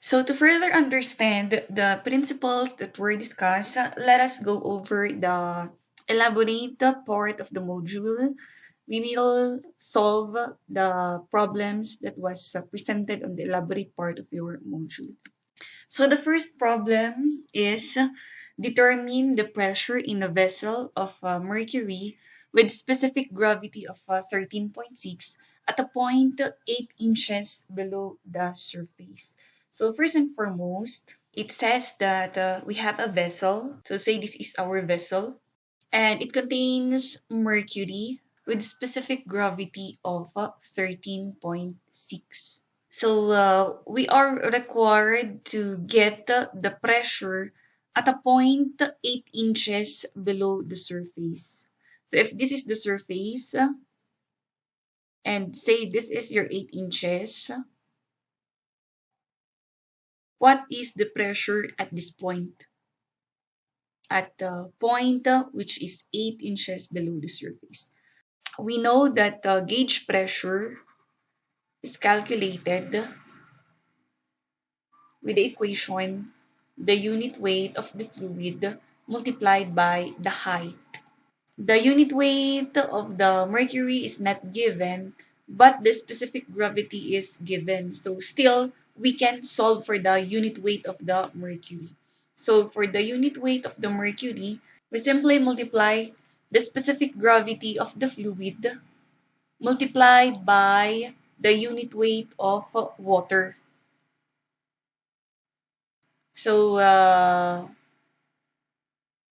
So to further understand the principles that were discussed, let us go over the elaborate part of the module. We will solve the problems that was presented on the elaborate part of your module. So the first problem is determine the pressure in a vessel of mercury with specific gravity of 13.6 at a point 8 inches below the surface. So first and foremost, it says that we have a vessel. So say this is our vessel and it contains mercury with specific gravity of 13.6. So we are required to get the pressure at a point 8 inches below the surface. So if this is the surface and say this is your 8 inches, what is the pressure at this point? At the point which is 8 inches below the surface. We know that the gauge pressure is calculated with the equation the unit weight of the fluid multiplied by the height. The unit weight of the mercury is not given, but the specific gravity is given. So still, we can solve for the unit weight of the mercury. So for the unit weight of the mercury, we simply multiply the specific gravity of the fluid multiplied by the unit weight of water. So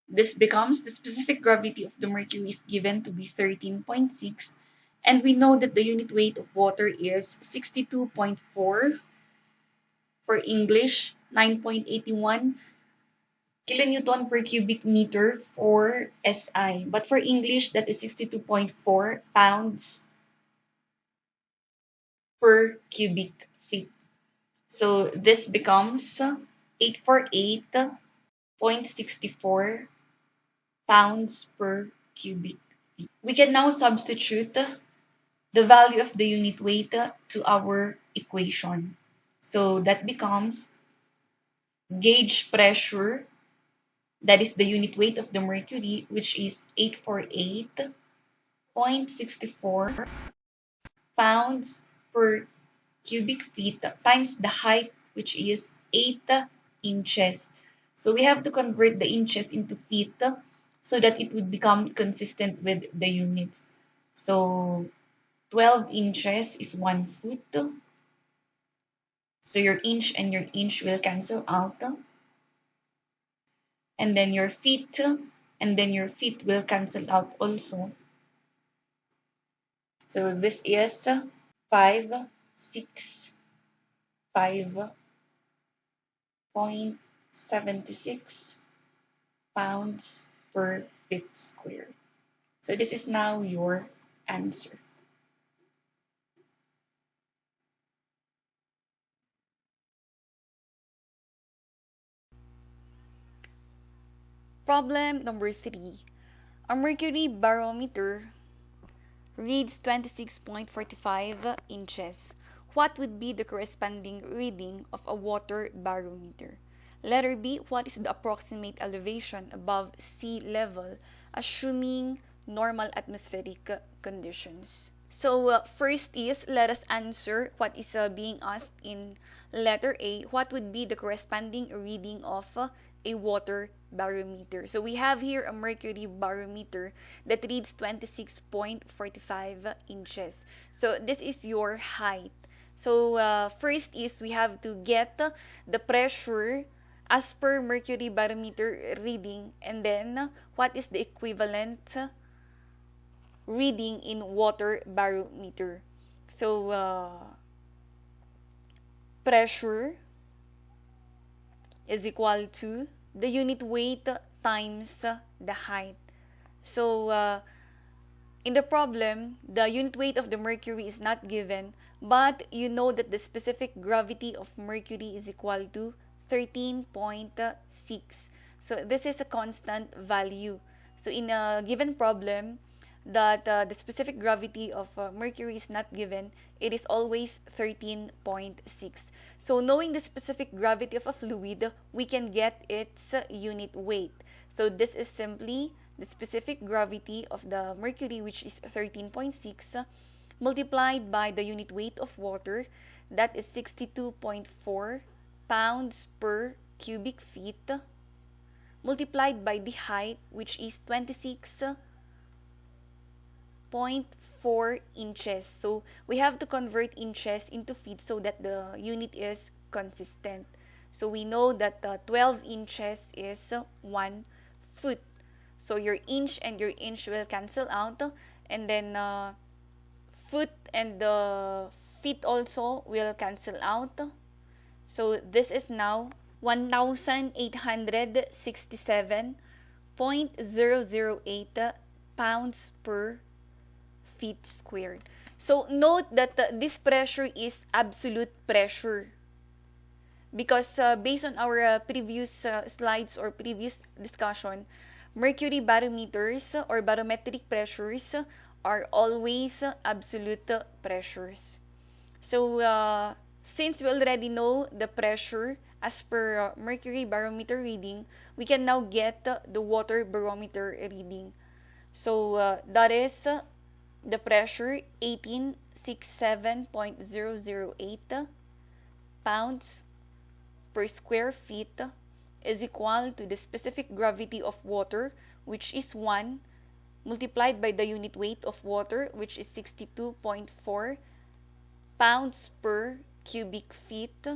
this becomes the specific gravity of the mercury is given to be 13.6, and we know that the unit weight of water is 62.4, for English 9.81 kilonewton per cubic meter for SI. But for English, that is 62.4 pounds per cubic feet. So this becomes 848.64 pounds per cubic feet. We can now substitute the value of the unit weight to our equation. So that becomes gauge pressure, that is the unit weight of the mercury, which is 848.64 pounds per cubic feet times the height, which is 8 inches. So we have to convert the inches into feet so that it would become consistent with the units. So 12 inches is 1 foot. So your inch and your inch will cancel out. And then your feet and then your feet will cancel out also. So this is 565.76 pounds per feet square. So this is now your answer. Problem number 3. A mercury barometer reads 26.45 inches. What would be the corresponding reading of a water barometer? Letter B. What is the approximate elevation above sea level, assuming normal atmospheric conditions? So first is, let us answer what is being asked in letter A. What would be the corresponding reading of a water barometer? So we have here a mercury barometer that reads 26.45 inches. So this is your height. So first is we have to get the pressure as per mercury barometer reading, and then what is the equivalent reading in water barometer. So pressure is equal to the unit weight times the height. So in the problem, the unit weight of the mercury is not given, but you know that the specific gravity of mercury is equal to 13.6. So this is a constant value. So in a given problem that the specific gravity of mercury is not given, it is always 13.6. So knowing the specific gravity of a fluid, we can get its unit weight. So this is simply the specific gravity of the mercury, which is 13.6, multiplied by the unit weight of water, that is 62.4 pounds per cubic feet, multiplied by the height, which is 26.4 inches. So we have to convert inches into feet so that the unit is consistent. So we know that 12 inches is 1 foot. So your inch and your inch will cancel out, and then foot and the feet also will cancel out. So this is now 1,867.008 pounds per feet squared. So note that this pressure is absolute pressure, because based on our previous slides or previous discussion, mercury barometers or barometric pressures are always absolute pressures. So since we already know the pressure as per mercury barometer reading, we can now get the water barometer reading. So that is the pressure 1867.008 pounds per square feet is equal to the specific gravity of water, which is 1, multiplied by the unit weight of water, which is 62.4 pounds per cubic feet,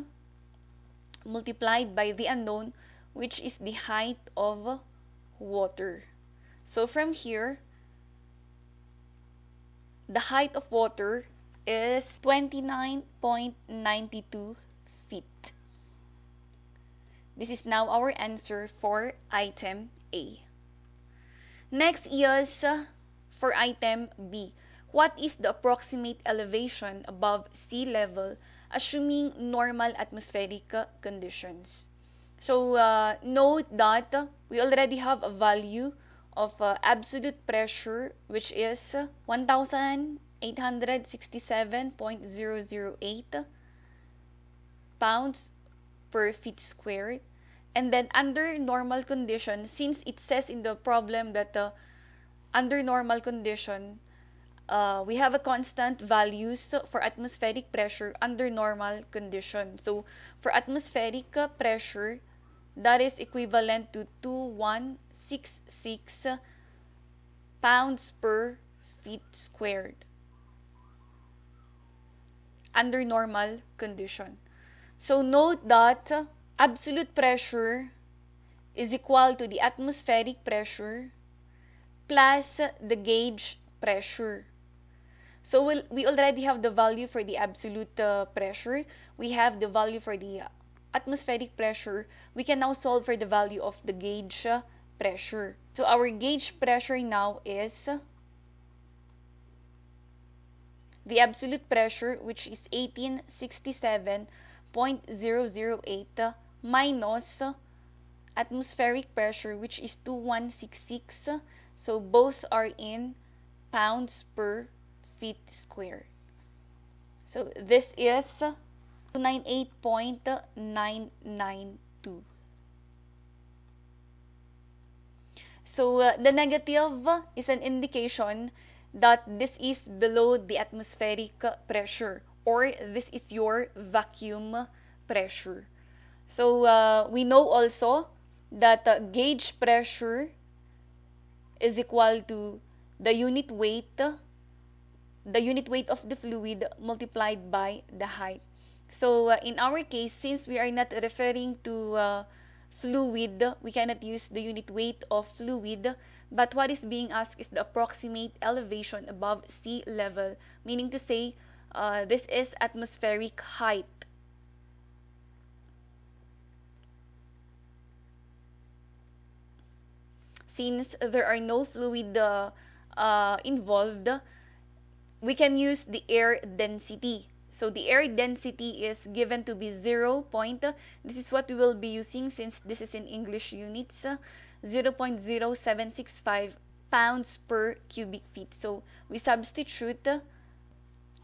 multiplied by the unknown, which is the height of water. So from here, the height of water is 29.92 feet. This is now our answer for item A. Next is for item B. What is the approximate elevation above sea level assuming normal atmospheric conditions? So note that we already have a value of absolute pressure, which is 1,867.008 pounds per feet squared. And then under normal condition, since it says in the problem that under normal condition, we have a constant values for atmospheric pressure under normal condition. So for atmospheric pressure, that is equivalent to 2166 pounds per feet squared under normal condition. So note that absolute pressure is equal to the atmospheric pressure plus the gauge pressure. So we already have the value for the absolute pressure. We have the value for the atmospheric pressure. We can now solve for the value of the gauge pressure. So our gauge pressure now is the absolute pressure, which is 1867.008 minus atmospheric pressure, which is 2166. So both are in pounds per feet squared. So this is 298.992. So the negative is an indication that this is below the atmospheric pressure, or this is your vacuum pressure. So we know also that gauge pressure is equal to the unit weight of the fluid multiplied by the height. So in our case, since we are not referring to fluid, we cannot use the unit weight of fluid, but what is being asked is the approximate elevation above sea level, meaning to say this is atmospheric height. Since there are no fluid involved, we can use the air density. So the air density is given to be 0. This is what we will be using since this is in English units, 0.0765 pounds per cubic feet. So we substitute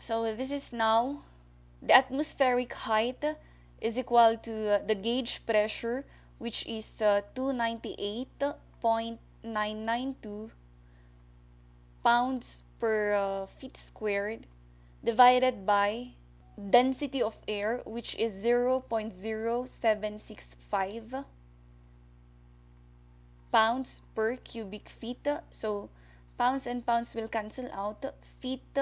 So this is now the atmospheric height is equal to the gauge pressure, which is 298.992 pounds per feet squared, divided by density of air, which is 0.0765 pounds per cubic feet. So pounds and pounds will cancel out. Feet,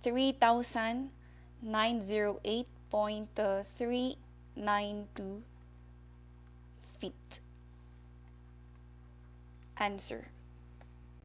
3,908.392 feet. Answer.